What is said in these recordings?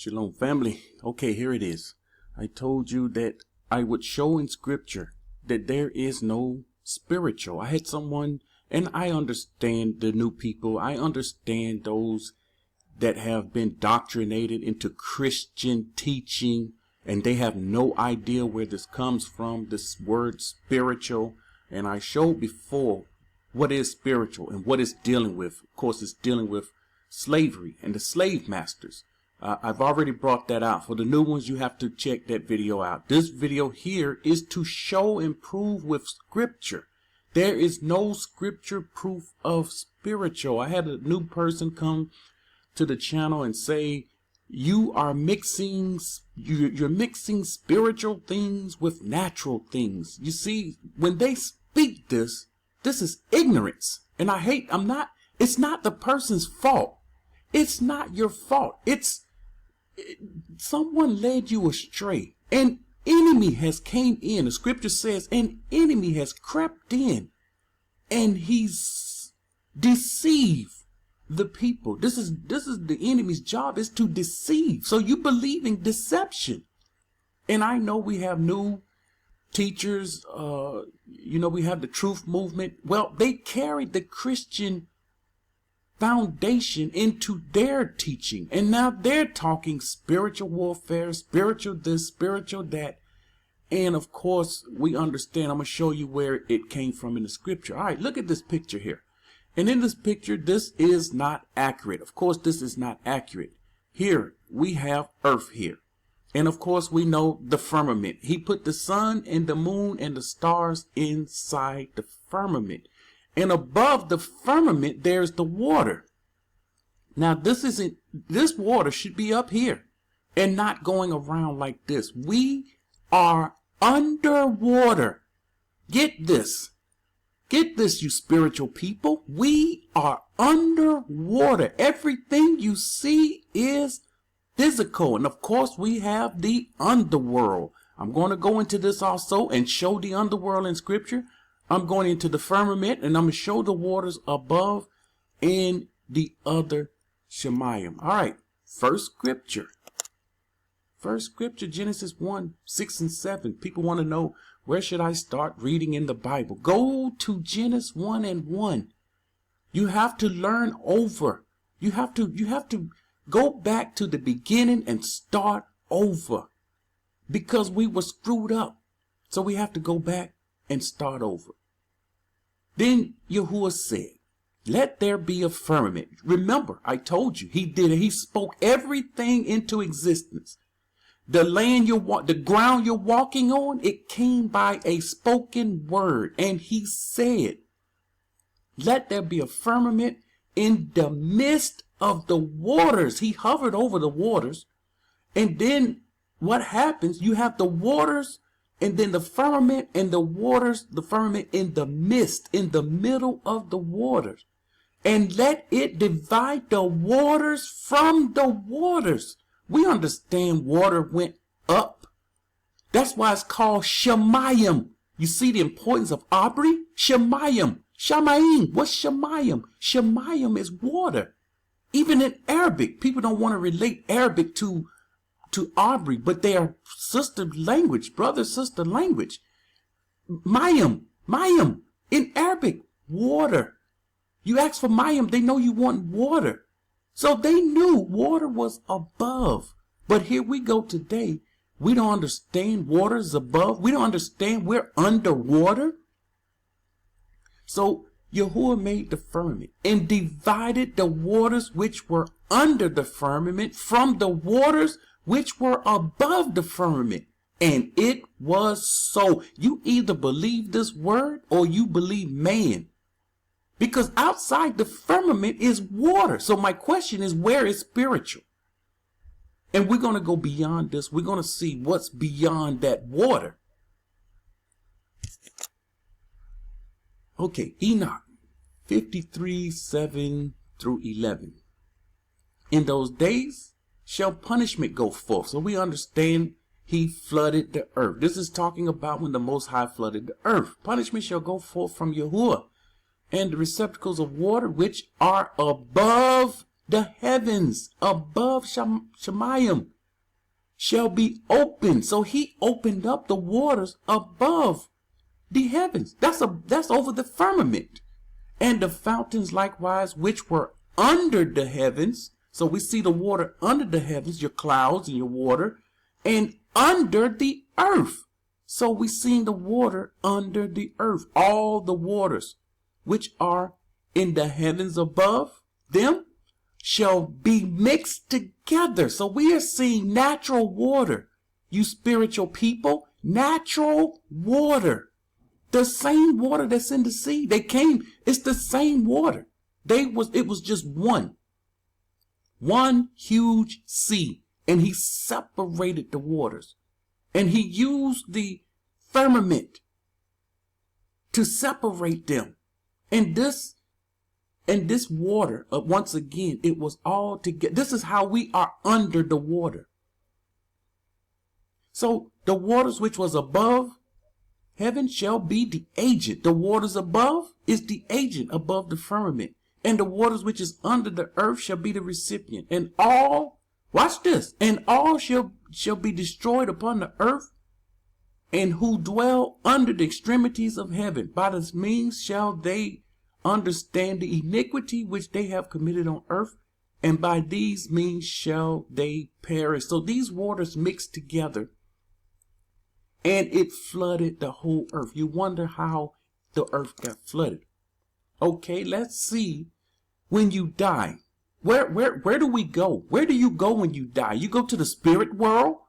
Shalom family. Okay, here it is. I told you that I would show in scripture that there is no spiritual. I had someone, and I understand the new people. I understand those that have been doctrinated into Christian teaching, and they have no idea where this comes from, this word spiritual. And I showed before what is spiritual and what it's dealing with. Of course, it's dealing with slavery and the slave masters. I've already brought that out. For the new ones, you have to check that video out. This video here is to show and prove with scripture. There is no scripture proof of spiritual. I had a new person come to the channel and say, you are mixing, you're mixing spiritual things with natural things. You see, when they speak this is ignorance. And it's not the person's fault. It's not your fault. Someone led you astray. An enemy has came in. The scripture says an enemy has crept in and he's deceived the people. This is the enemy's job, is to deceive. So you believe in deception. And I know we have new teachers, we have the truth movement. Well, they carried the Christian foundation into their teaching, and now they're talking spiritual warfare, spiritual this, spiritual that. And of course, we understand. I'm going to show you where it came from in the scripture. All right, look at this picture here. And in this picture, this is not accurate. Of course, this is not accurate. Here we have earth here. And of course, we know the firmament. He put the sun and the moon and the stars inside the firmament. And above the firmament, there's the water. Now, this water should be up here and not going around like this. We are underwater. Get this. Get this, you spiritual people. We are underwater. Everything you see is physical. And of course, we have the underworld. I'm going to go into this also and show the underworld in scripture. I'm going into the firmament, and I'm going to show the waters above and the other Shemayim. All right, first scripture, Genesis 1, 6 and 7. People want to know, where should I start reading in the Bible? Go to Genesis 1 and 1. You have to learn over. You have to go back to the beginning and start over, because we were screwed up. So we have to go back and start over. Then Yahuwah said, let there be a firmament. Remember, I told you, he did it. He spoke everything into existence. The ground you're walking on, it came by a spoken word. And he said, let there be a firmament in the midst of the waters. He hovered over the waters. And then what happens? You have the waters, and then the firmament and the waters, the firmament in the midst, in the middle of the waters. And let it divide the waters from the waters. We understand water went up. That's why it's called Shemayim. You see the importance of Aubrey? Shemayim. Shamayim. What's Shemayim? Shemayim is water. Even in Arabic, people don't want to relate Arabic to Aubrey, but they are sister language, brother-sister language. Mayim, in Arabic, water. You ask for Mayim, they know you want water. So they knew water was above. But here we go today. We don't understand water is above. We don't understand we're underwater. So Yahuwah made the firmament and divided the waters which were under the firmament from the waters which were above the firmament. And it was so. You either believe this word or you believe man. Because outside the firmament is water. So my question is, where is spiritual? And we're going to go beyond this. We're going to see what's beyond that water. Okay, Enoch 53, 7 through 11. In those days shall punishment go forth. So we understand he flooded the earth. This is talking about when the Most High flooded the earth. Punishment shall go forth from Yahuwah, and the receptacles of water which are above the heavens above Shemayim shall be opened. So he opened up the waters above the heavens. That's over the firmament. And the fountains likewise, which were under the heavens. So we see the water under the heavens, your clouds and your water, and under the earth. So we see the water under the earth. All the waters which are in the heavens above them shall be mixed together. So we are seeing natural water, you spiritual people, natural water. The same water that's in the sea. It's the same water. It was just one huge sea. And he separated the waters. And he used the firmament to separate them. And this water, once again, it was all together. This is how we are under the water. So the waters which was above heaven shall be the agent. The waters above is the agent above the firmament. And the waters which is under the earth shall be the recipient. And all, watch this, and all shall be destroyed upon the earth, and who dwell under the extremities of heaven. By this means shall they understand the iniquity which they have committed on earth, and by these means shall they perish. So these waters mixed together, and it flooded the whole earth. You wonder how the earth got flooded. Okay, let's see. When you die, where do we go? Where do you go when you die? You go to the spirit world?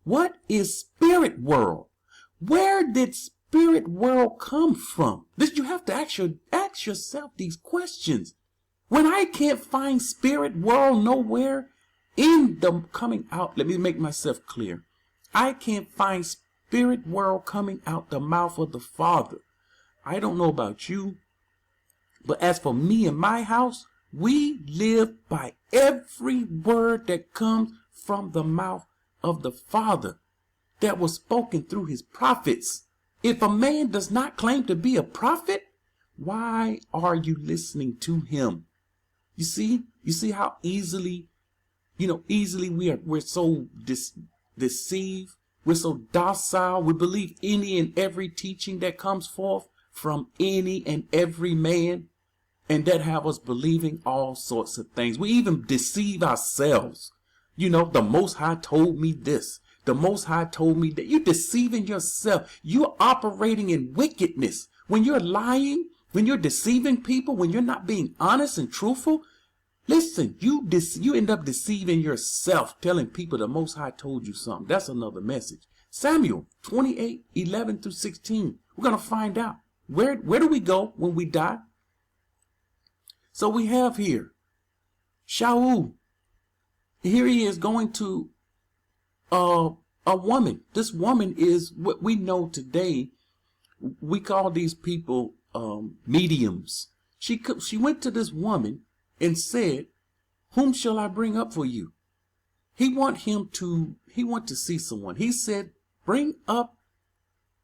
What is spirit world? Where did spirit world come from? You have to ask yourself these questions. When I can't find spirit world nowhere in the coming out, let me make myself clear. I can't find spirit world coming out the mouth of the Father. I don't know about you, but as for me and my house, we live by every word that comes from the mouth of the Father that was spoken through his prophets. If a man does not claim to be a prophet, why are you listening to him? You see how easily we're so deceived. We're so docile. We believe any and every teaching that comes forth from any and every man. And that have us believing all sorts of things. We even deceive ourselves. The Most High told me this. The Most High told me that. You're deceiving yourself. You're operating in wickedness. When you're lying, when you're deceiving people, when you're not being honest and truthful, listen, you end up deceiving yourself, telling people the Most High told you something. That's another message. Samuel 28:11-16. We're going to find out. Where do we go when we die? So we have here Shaul. Here he is going to a woman. This woman is what we know today. We call these people mediums. She went to this woman and said, "Whom shall I bring up for you?" He want to see someone. He said, "Bring up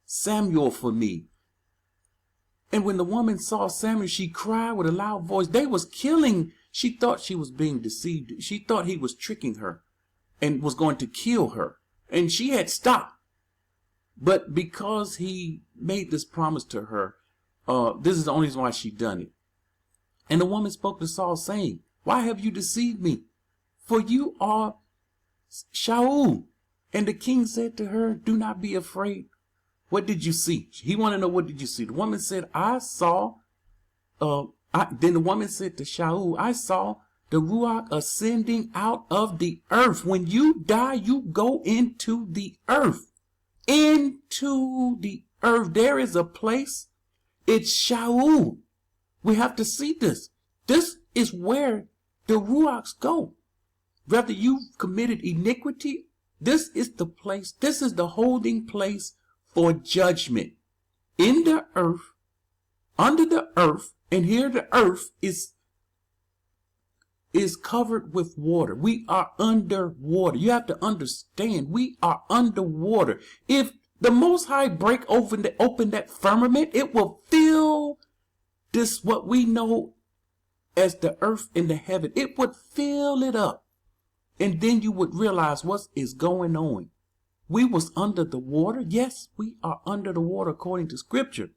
Samuel for me." And when the woman saw Samuel, she cried with a loud voice. They was killing. She thought she was being deceived. She thought he was tricking her and was going to kill her. And she had stopped. But because he made this promise to her, this is the only reason why she done it. And the woman spoke to Saul, saying, "Why have you deceived me? For you are Shaul." And the king said to her, "Do not be afraid. What did you see?" He wanted to know, what did you see? The woman said, "I saw," then the woman said to Shaul, "I saw the Ruach ascending out of the earth." When you die, you go into the earth. Into the earth. There is a place. It's Shaul. We have to see this. This is where the Ruachs go. Whether you've committed iniquity, this is the place. This is the holding place for judgment in the earth, under the earth, and here the earth is covered with water. We are underwater. You have to understand, we are underwater. If the Most High open that firmament, it will fill this, what we know as the earth and the heaven. It would fill it up. And then you would realize what is going on. We was under the water. Yes, we are under the water according to scripture.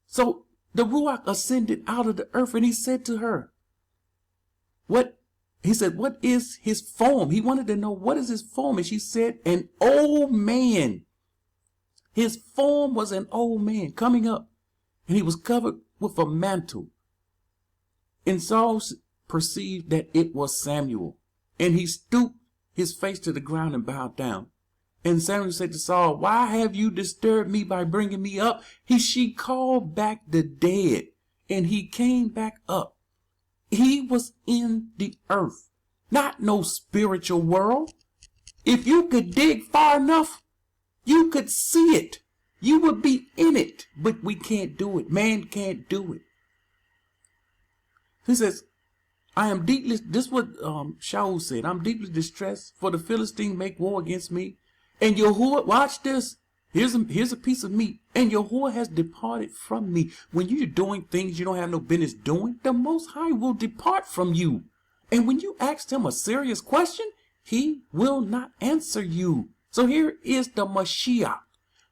So the Ruach ascended out of the earth, and he said to her, what is his form? He wanted to know, what is his form? And she said, an old man. His form was an old man coming up, and he was covered with a mantle. And Saul perceived that it was Samuel, and he stooped his face to the ground and bowed down. And Samuel said to Saul, why have you disturbed me by bringing me up? She called back the dead, and he came back up. He was in the earth, not no spiritual world. If you could dig far enough, you could see it. You would be in it, but we can't do it. Man can't do it. He says, I am deeply, this is what Shaul said, I'm deeply distressed, for the Philistines make war against me. And Yahuwah, watch this, here's a piece of meat, and Yahuwah has departed from me. When you're doing things you don't have no business doing, the Most High will depart from you. And when you ask him a serious question, he will not answer you. So here is the Mashiach,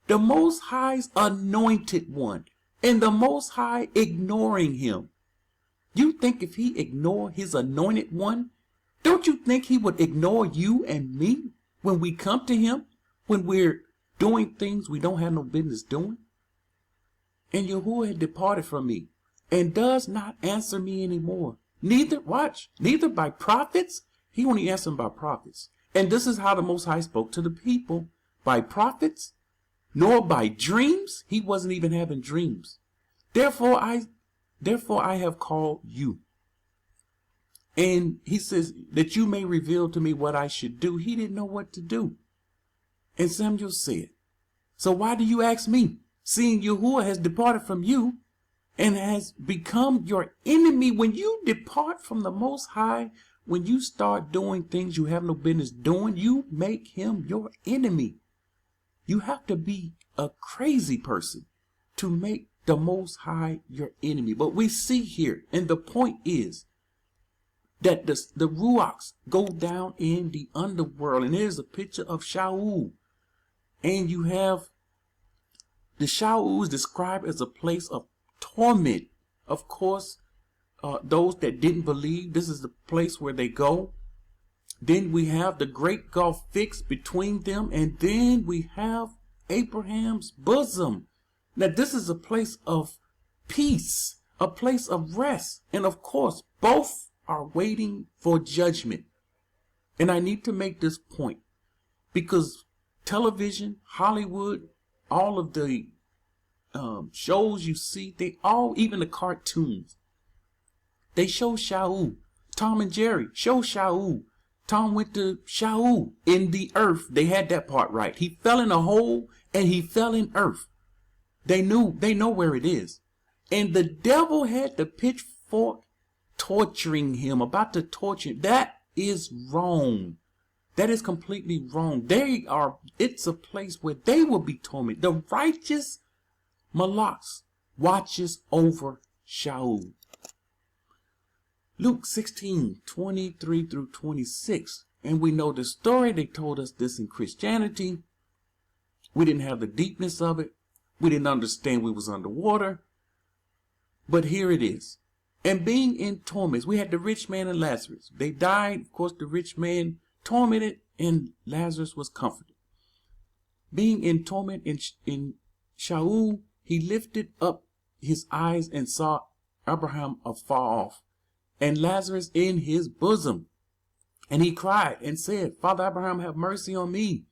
the Most High's anointed one, and the Most High ignoring him. You think if he ignored his anointed one, don't you think he would ignore you and me when we come to him, when we're doing things we don't have no business doing? And Yahuwah had departed from me and does not answer me anymore. Neither by prophets. He only answered them by prophets. And this is how the Most High spoke to the people, by prophets, nor by dreams. He wasn't even having dreams. Therefore I have called you. And he says that you may reveal to me what I should do. He didn't know what to do. And Samuel said, so why do you ask me, seeing Yahuwah has departed from you and has become your enemy? When you depart from the Most High, when you start doing things you have no business doing, you make him your enemy. You have to be a crazy person to make the Most High your enemy. But we see here, and the point is that the Ruachs go down in the underworld. And here's a picture of Shaul. And you have the Shaul is described as a place of torment. Of course, those that didn't believe, this is the place where they go. Then we have the great gulf fixed between them. And then we have Abraham's bosom. Now, this is a place of peace, a place of rest. And of course, both are waiting for judgment. And I need to make this point because television, Hollywood, all of the shows you see, they all, even the cartoons, they show Shaul. Tom and Jerry show Shaul. Tom went to Shaul in the earth. They had that part right. He fell in a hole and he fell in earth. They know where it is. And the devil had the pitchfork torturing him, about to torture him. That is wrong. That is completely wrong. It's a place where they will be tormented. The righteous Malaks watches over Shaul. Luke 16:23 through 26. And we know the story. They told us this in Christianity. We didn't have the deepness of it. We didn't understand we was underwater. But here it is. And being in torments, we had the rich man and Lazarus. They died. Of course, the rich man tormented and Lazarus was comforted. Being in torment in Shaul, he lifted up his eyes and saw Abraham afar off and Lazarus in his bosom. And he cried and said, Father Abraham, have mercy on me,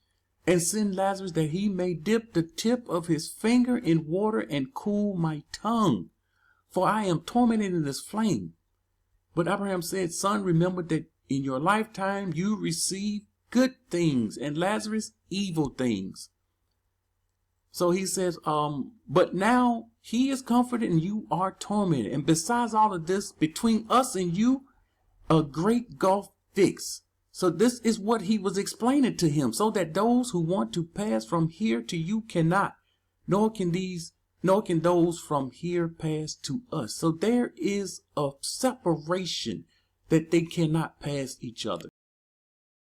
and send Lazarus that he may dip the tip of his finger in water and cool my tongue, for I am tormented in this flame. But Abraham said, Son, remember that in your lifetime you received good things, and Lazarus evil things. So he says, but now he is comforted and you are tormented. And besides all of this, between us and you, a great gulf fixed. So this is what he was explaining to him, so that those who want to pass from here to you cannot, nor can these nor can those from here pass to us. So there is a separation that they cannot pass each other.